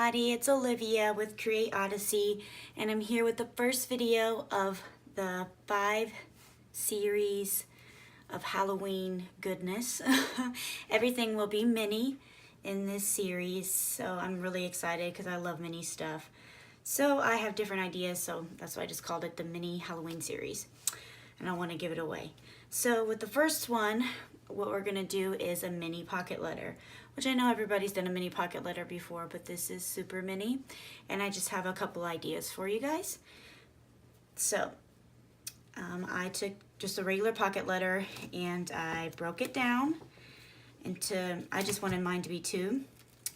everybody, it's Olivia with Create Odyssey, and I'm here with the first video of the 5 series of Halloween goodness. Everything will be mini in this series, so I'm really excited because I love mini stuff. So I have different ideas, so that's why I just called it the mini Halloween series, and I want to give it away. So with the first one, what we're going to do is a mini pocket letter, which I know everybody's done a mini pocket letter before, but this is super mini, and I just have a couple ideas for you guys. So I took just a regular pocket letter and I broke it down into, I just wanted mine to be 2.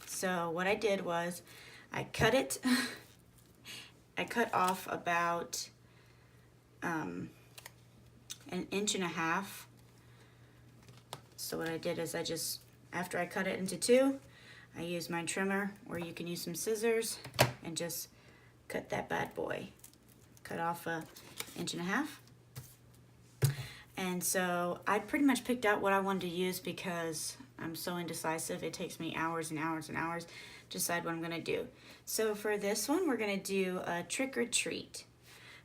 So what I did was I cut it, I cut off about an 1.5 inches. So what I did is I just, after I cut it into 2, I used my trimmer, or you can use some scissors, and just cut that bad boy. Cut off a 1.5 inches. And so I pretty much picked out what I wanted to use because I'm so indecisive. It takes me hours and hours and hours to decide what I'm gonna do. So for this one, we're gonna do a trick or treat.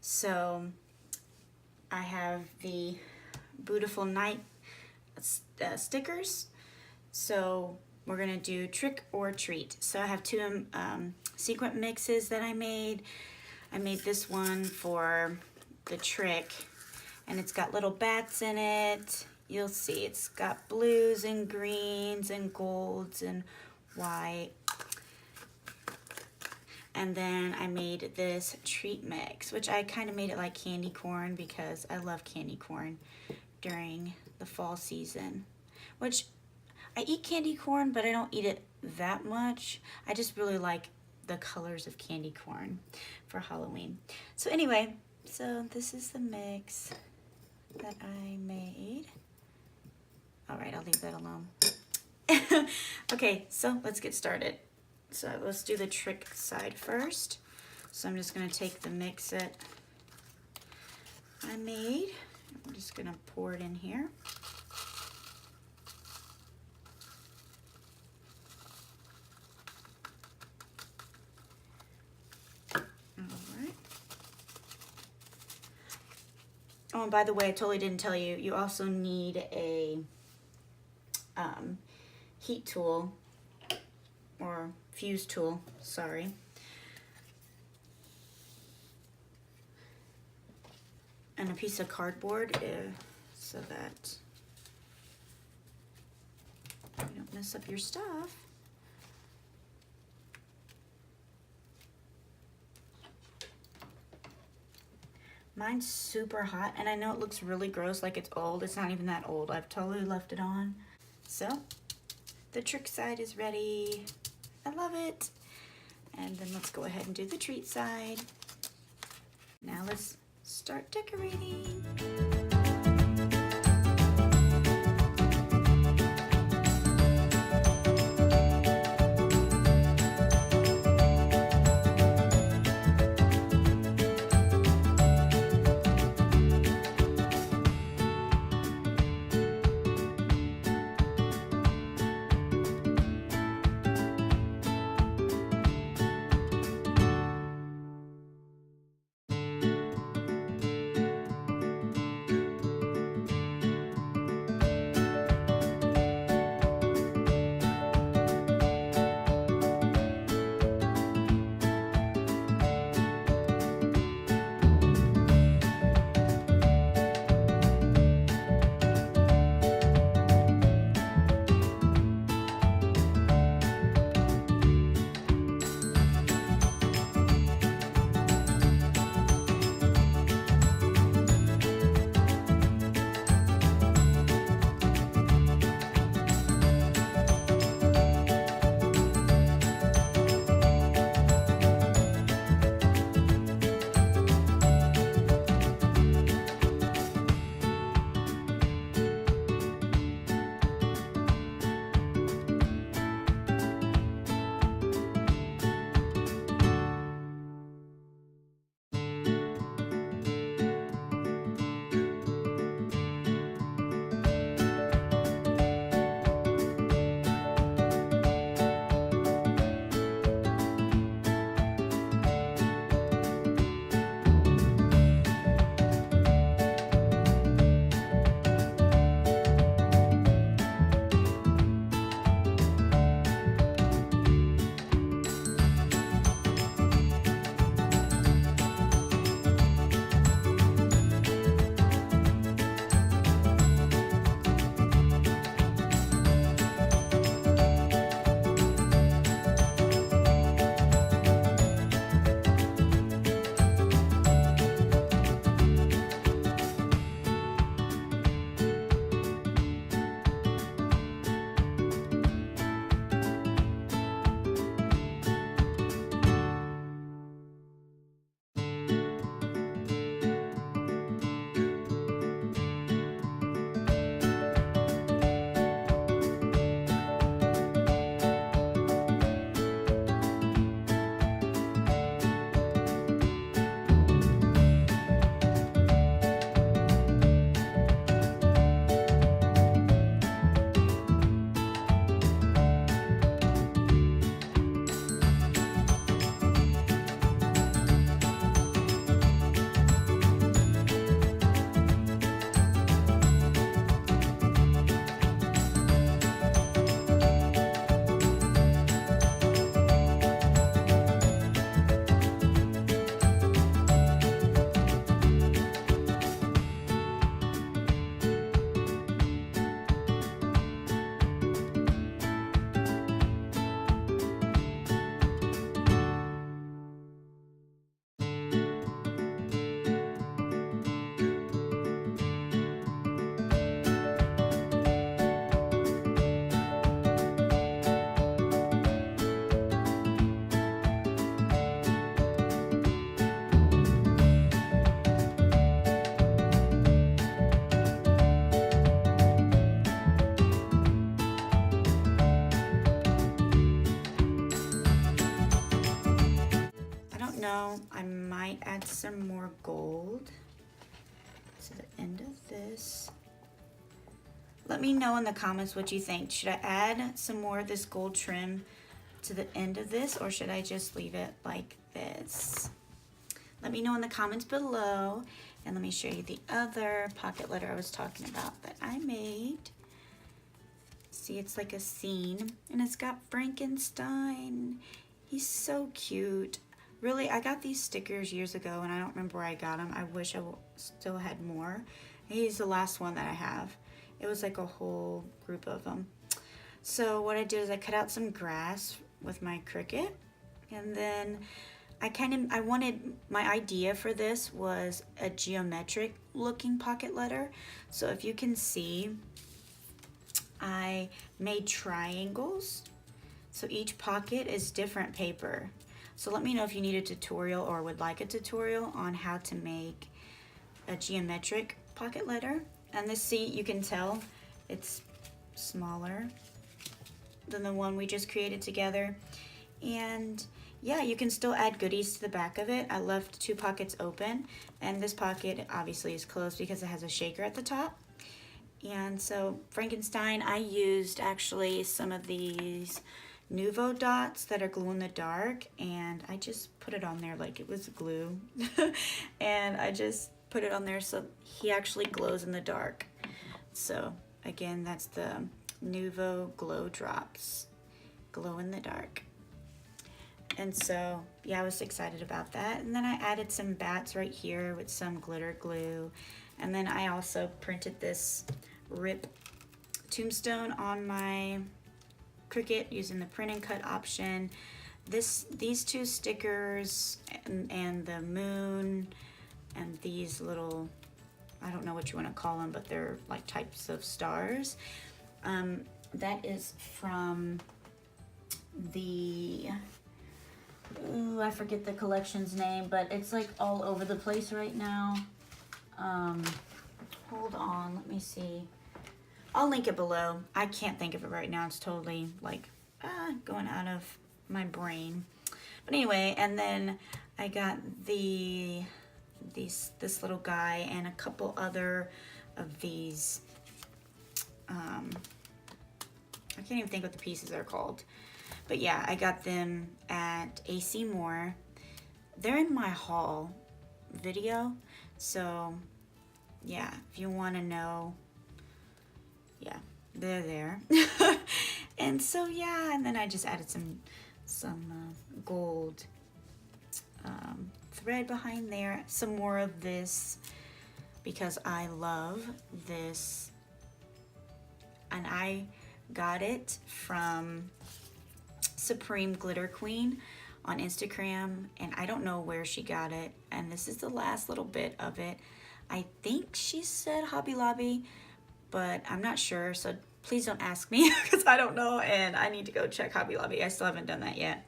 So I have the Bootiful night stickers. So we're gonna do trick or treat. So I have 2 sequin mixes that I made. I made this one for the trick, and it's got little bats in it. You'll see it's got blues and greens and golds and white. And then I made this treat mix, which I kind of made it like candy corn because I love candy corn during the fall season, which I eat candy corn, but I don't eat it that much. I just really like the colors of candy corn for Halloween. So anyway, so this is the mix that I made. All right, I'll leave that alone. Okay, so let's get started. So let's do the trick side first. So I'm just gonna take the mix that I made. I'm just gonna pour it in here. Alright. Oh, and by the way, I totally didn't tell you, you also need a heat tool, or fuse tool, sorry. And a piece of cardboard so that you don't mess up your stuff. Mine's super hot, and I know it looks really gross, like it's old. It's not even that old. I've totally left it on. So the trick side is ready. I love it. And then let's go ahead and do the treat side. Now let's start decorating. might add some more gold to the end of this. Let me know in the comments what you think. Should I add some more of this gold trim to the end of this, or should I just leave it like this? Let me know in the comments below, and let me show you the other pocket letter I was talking about that I made. See, it's like a scene, and it's got Frankenstein. He's so cute. Really, I got these stickers years ago, and I don't remember where I got them. I wish I still had more. He's the last one that I have. It was like a whole group of them. So what I did is I cut out some grass with my Cricut, and then I wanted, my idea for this was a geometric looking pocket letter. So if you can see, I made triangles. So each pocket is different paper. So let me know if you need a tutorial or would like a tutorial on how to make a geometric pocket letter. And this, see, you can tell it's smaller than the one we just created together. And yeah, you can still add goodies to the back of it. I left 2 pockets open, and this pocket obviously is closed because it has a shaker at the top. And so Frankenstein, I used actually some of these Nouveau dots that are glow in the dark, and I just put it on there like it was glue. And I just put it on there so he actually glows in the dark. So again, that's the Nouveau glow drops, glow in the dark. And so yeah, I was excited about that. And then I added some bats right here with some glitter glue. And then I also printed this rip tombstone on my Cricut using the print and cut option. These 2 stickers and the moon and these little, I don't know what you want to call them, but they're like types of stars. That is from the, ooh, I forget the collection's name, but it's like all over the place right now. Hold on, let me see. I'll link it below. I can't think of it right now. It's totally like going out of my brain. But anyway, and then I got this little guy and a couple other of these. I can't even think what the pieces are called. But yeah, I got them at AC Moore. They're in my haul video. So yeah, if you want to know, yeah, they're there. And so yeah, and then I just added some gold thread behind there, some more of this because I love this, and I got it from Supreme Glitter Queen on Instagram, and I don't know where she got it, and this is the last little bit of it. I think she said Hobby Lobby, but I'm not sure, so please don't ask me because I don't know, and I need to go check Hobby Lobby. I still haven't done that yet.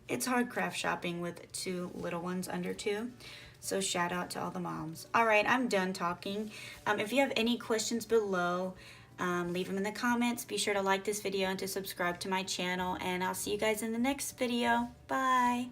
It's hard craft shopping with 2 little ones under 2, so shout out to all the moms. All right, I'm done talking. If you have any questions below, leave them in the comments. Be sure to like this video and to subscribe to my channel, and I'll see you guys in the next video. Bye.